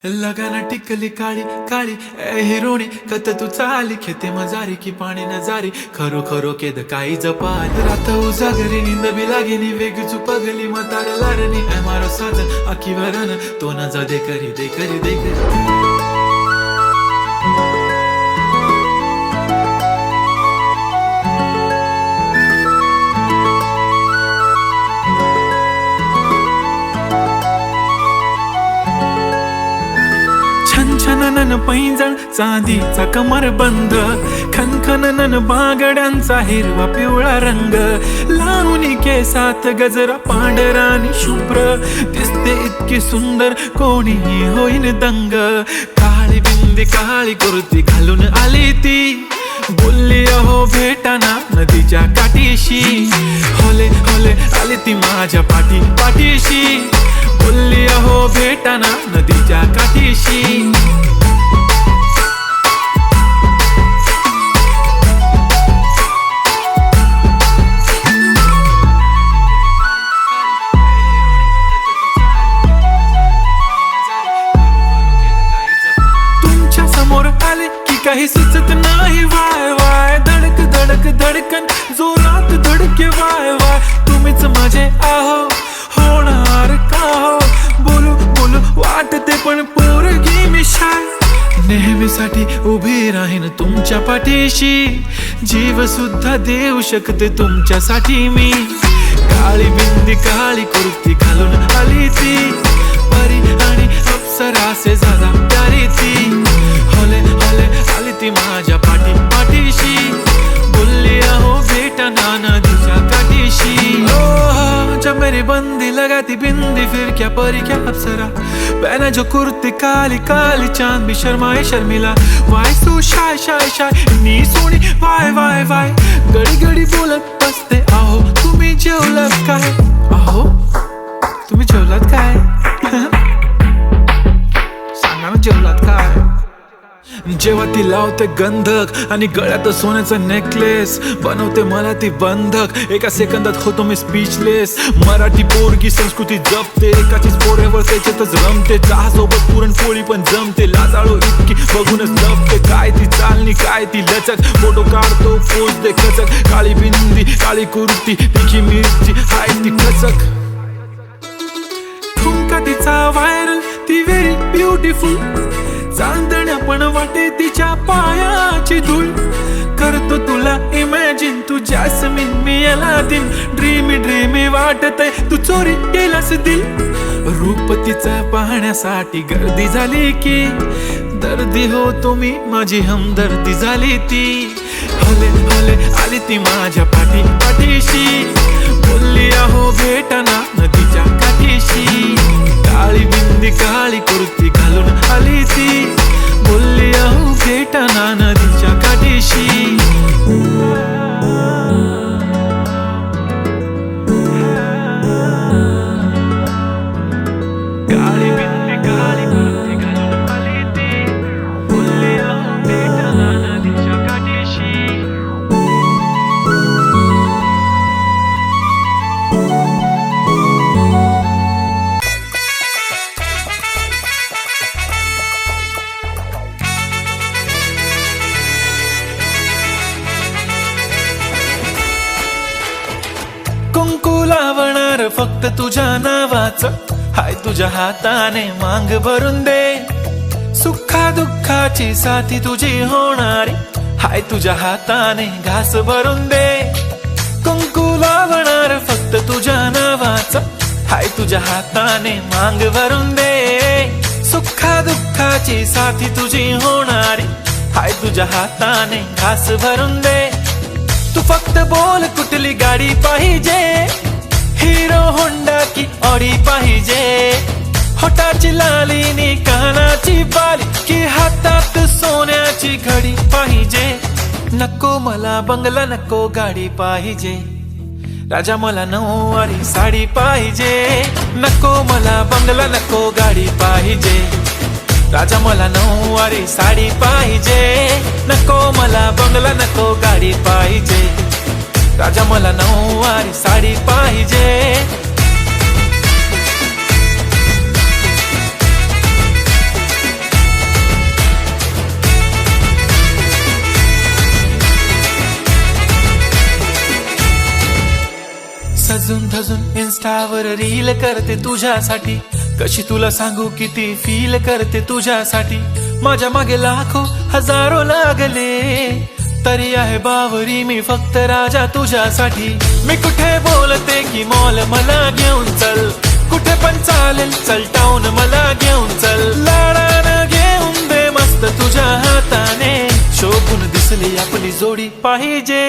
लगाना टिकली काळी काळी ए हिरोणी कत तू चाली खेते मजारी की पाणी न जारी खरो खरो केद काही जपाल रात उजागरी निंद बी लागेनी वेग चुपगली मतार लारणी ए मारो साजन आखी वरण तो न जा दे करी दे करी दे करी छनछनन पैंजण चांदीचा कमर बंद खनखनन बागड्यांचा हिरवा पिवळा रंग लावणी केसात गजरा पांढरा आणि शुभ्र दिसते इतकी सुंदर कोणीही होईन दंग काळी बिंदी काळी कुर्ती घालून आली ती बोलली अहो भेटाना नदीच्या काठीशी होले होले आली ती माझ्या पाठीशी बोलली अहो भेटाना नदीच्या काठीशी तुमच्या समोर आले की काही सुचत नाही वाय वाय धडक धडक धडकन जोरात धडके वाय वाय तुम्हीच माझे आहो होणार का हो बोलू बोलू वाटते पण पोरगी मी शाय नेहमीसाठी उभी राहीन तुमच्या पाठीशी जीव सुद्धा देऊ शकते तुमच्यासाठी मी काळी बिंदी काळी कुर्ती घालून आली ती परी आणि अप्सरासे झाला प्यारी ती होले होले आली ती माझ्या पाठीशी बोलली अहो भेटना नदीच्या काठीशी जब मेरी बंदी लगाती बिंदी फिर क्या परी क्या अप्सरा पहना जो कुर्ती काली काली चांद भी शर्माए शर्मिला why so shy shy shy नी सोनी वाय वाय वाय गडी गडी बोलत बसते अहो तुम्ही जेवलात काय अहो तुम्ही जेवलात काय सांगा ना जेवलात काय जेव्हा ती लावते गंधक आणि गळ्यात सोन्याचा नेकलेस बनवते मला ती बंधक एका सेकंदात होतो मी स्पीचलेस मराठी पोरगी संस्कृती जपते एकाचीच पोरेवर त्याच्यातच रमते चहासोबत पुरणपोळी पण जमते लाजाळू इतकी बघूनच लपते काय ती चालणी काय ती लचक फोटो काढतो पोज दे खचक काळी बिंदी काळी कुर्ती तिखी मिरची हाय ती खचक ठुमका तिचा व्हायरल ती व्हेरी ब्युटिफुल चांदण्या पण वाटे तिच्या पायाची धूळ करतो तुला इमॅजिन तू जॅस्मिन मी अलादीन ड्रीमी ड्रीमी वाटतय तू चोरी केलास दिल रूप तिचं पाहण्यासाठी गर्दी झाली की दर्दी हो तुम्ही माझी हमदर्दी झाली ती होले होले आली ती माझ्या पाठीशी बोलली अहो भेटना नदीच्या काठीशी काळी बिंदी काळी कुर्ती घालून आली ती बोलली अहो भेटना नदीच्या काठीशी काळी बिंदी काळी कुर्ती घालून आली ती बोलली अहो भेटना नदीच्या काठीशी कुंकू लावणार फक्त तुझ्या नावाचं हाय तुझ्या हाताने मांग भरून दे सुखा दुःखाची साथी तुझी होणारी हाय तुझ्या हाताने घास भरून दे कुंकू लावणार फक्त तुझ्या नावाचं हाय तुझ्या हाताने मांग भरून दे सुखा दुःखाची साथी तुझी होणारी हाय तुझ्या हाताने घास भरून दे तू फक्त बोल कुठली गाडी पाहिजे हिरो होंडा की ऑडी पाहिजे होटाची लाली नी कानाची बाली की हातात सोन्याची घडी पाहिजे नको मला बंगला नको गाडी पाहिजे राजा मला नऊवारी साडी पाहिजे नको मला बंगला नको गाडी पाहिजे राजा मला नऊवारी साडी पाहिजे नको मला बंगला नको गाडी पाहिजे राजा मला नऊवारी साडी पाहिजे सजून इन्स्टावर रील करते तुझ्यासाठी. कशी तुला सांगू किती फील करते तुझ्यासाठी. माझ्या मागे लाखो हजारो लागले, तरी आहे बावरी मी फक्त राजा तुझ्यासाठी. मी कुठे बोलते की मॉल मला घेऊन चल, कुठे पण चालेल चल टाऊन मला घेऊन चल. लाडानं घेऊन दे मस्त तुझ्या हाताने, शोभून दिसली आपली जोडी पाहिजे.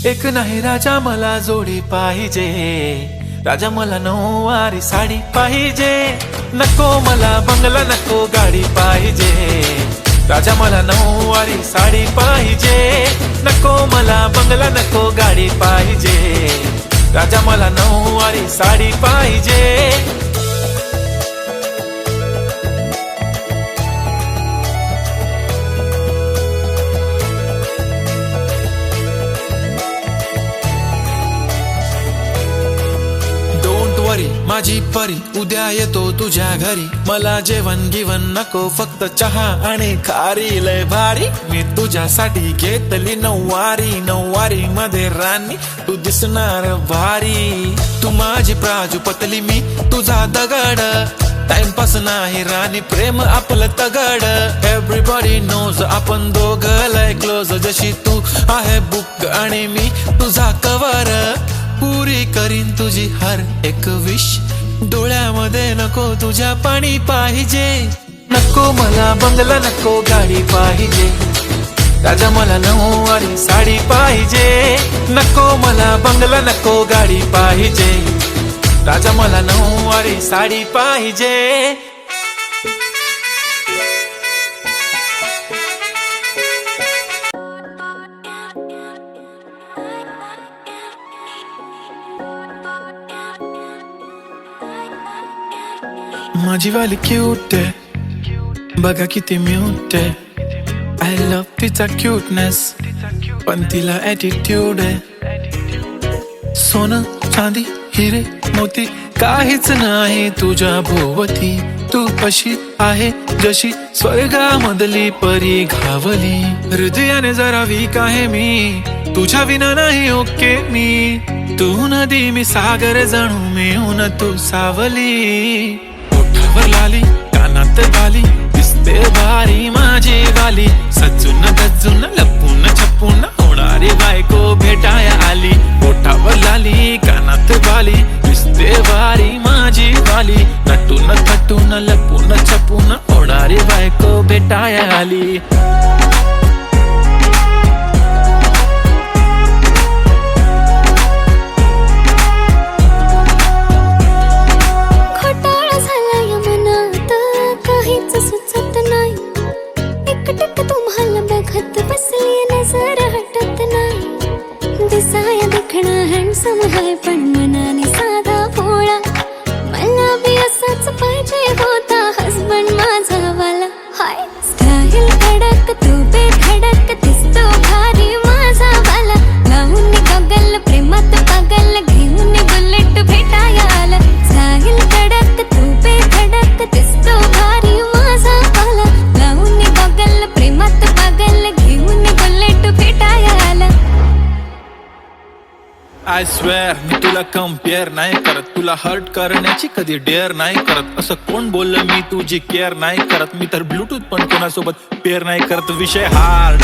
एक नाही राजा मला जोडी पाहिजे, राजा मला नऊवारी साडी पाहिजे. नको मला बंगला नको गाडी पाहिजे, राजा मला नऊवारी साडी पाहिजे. नको मला बंगला नको गाडी पाहिजे, राजा मला नऊवारी साडी पाहिजे. माझी परी उद्या येतो तुझ्या घरी. मला जेवण गिवण नको फक्त चहा आणि खारी लय भारी. मी तुझ्यासाठी घेतली नऊवारी, नऊवारी मध्ये राणी तू दिसणार भारी. तू माझी प्राजूपतली मी तुझा दगड, टाइमपास नाही राणी प्रेम आपलं तगड. एव्हरीबॉडी नोज आपण दोघं लय क्लोज, जशी तू आहे बुक आणि मी तुझा कवर. पुरी करीन तुझी हर एक विश, डोळ्यामध्ये नको तुझ्या पाणी पाहिजे. नको मला बंगला नको गाडी पाहिजे, राजा मला नऊवारी साडी पाहिजे. नको मला बंगला नको गाडी पाहिजे, राजा मला नऊवारी साडी पाहिजे. माझी वाली क्यूट आहे बघा किती म्यूट आहे. आय लव्ह तिचा क्यूटनेस पण तिला ॲटिट्यूड आहे. सोनं चांदी हिरे मोती काहीच नाही तुझ्या भोवती. तू अशी आहे जशी स्वर्गामधली परी घावली. हृदयाने जरा वीक आहे मी, तुझ्या विना नाही ओके मी. तू नदी मी सागर जणू मिळून तू सावली. ओठावर लाली कानात बाली दिसते भारी माझी वाली. सजून गजून लपून छपून होणारी बायको भेटाया आली. ओठावर लाली कानात बाली दिसते भारी माझी वाली. नटून थटून लपून छपून होणारी बायको भेटाया आली. तुम्हाला बघत बसली नजर हटत नाही. दिसाया दिखणा हँडसम आहे पण मनाने साधा भोळा. मला बी असाच पाहिजे होता हसबंड माझा वाला. हाय स्टाईल कडक तू बेधडक दिसतो भारी माझा वाला. लावून गगल प्रेमात पागल घेऊन बुलेट भेटाया आला. स्टाईल कडक तू बेधडक दिसतो भारी माझा वाला. लावून गगल प्रेमात पागल घेऊन बुलेट भेटाया आला. आय स्वेअर मी तुला कम्पेअर नाही करत, तुला हर्ट करण्याची कधी डेअर नाही करत. असं कोण बोललं मी तुझी केअर नाही करत. मी तर ब्लूटूथ पण कोणासोबत पेअर नाही करत. विषय हार्ड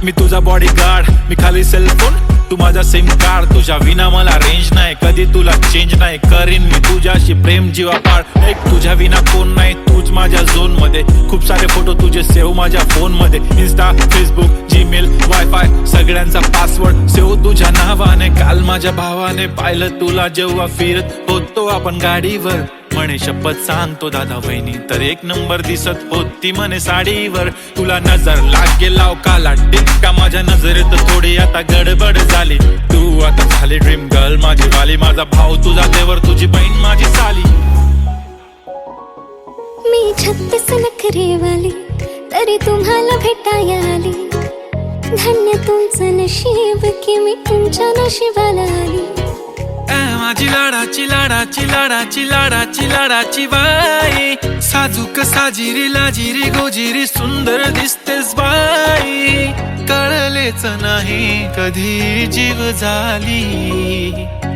मी तुझा बॉडी गार्ड, मी खाली सेलफोन तू माझा सिम कार्ड. तुझ्या विना मला रेंज नाही कधी तुला चेंज नाही करीन मी तुझ्याशी प्रेम जीवापाड. एक तुझ्या विना कोण नाही तूच माझ्या झोन मध्ये. खूप सारे फोटो तुझे सेव्ह माझ्या फोन मध्ये. इन्स्टा फेसबुक जीमेल वायफाय सगळ्यांचा पासवर्ड सेव्ह तुझ्या नावाने. काल माझ्या भावाने पाहिलं तुला जेव्हा फिरत होतो आपण गाडीवर. म्हणे शपथ सांगतो दादा वहिनी तर एक नंबर दिसत होती म्हणे साडीवर. तुला नजर लागेल लाव काला टिक्का माझ्या नजरेत थोडी आता गडबड झाली. तू आता झाली ड्रीम गर्ल माझी वाली. माझा भाऊ तुझा देवर तुझी बहीण माझी साली. मी 36 नखरेवाली तरी तुम्हाला भेटाया आली. धन्य तुमचं नशीब की मी तुमच्या नशिबाला आली. माझी लाडाची लाडाची लाडाची लाडाची लाडाची बाई. साजूक साजिरी लाजिरी गोजिरी सुंदर दिसतेस बाई. कळलेच नाही कधी जीव झाली.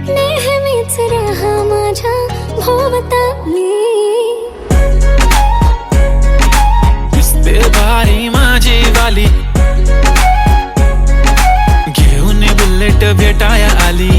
नेहमीच राहा माझ्या भोवताली. दिसते भारी माझी वाली, घेऊन बुलेट भेटाया आली.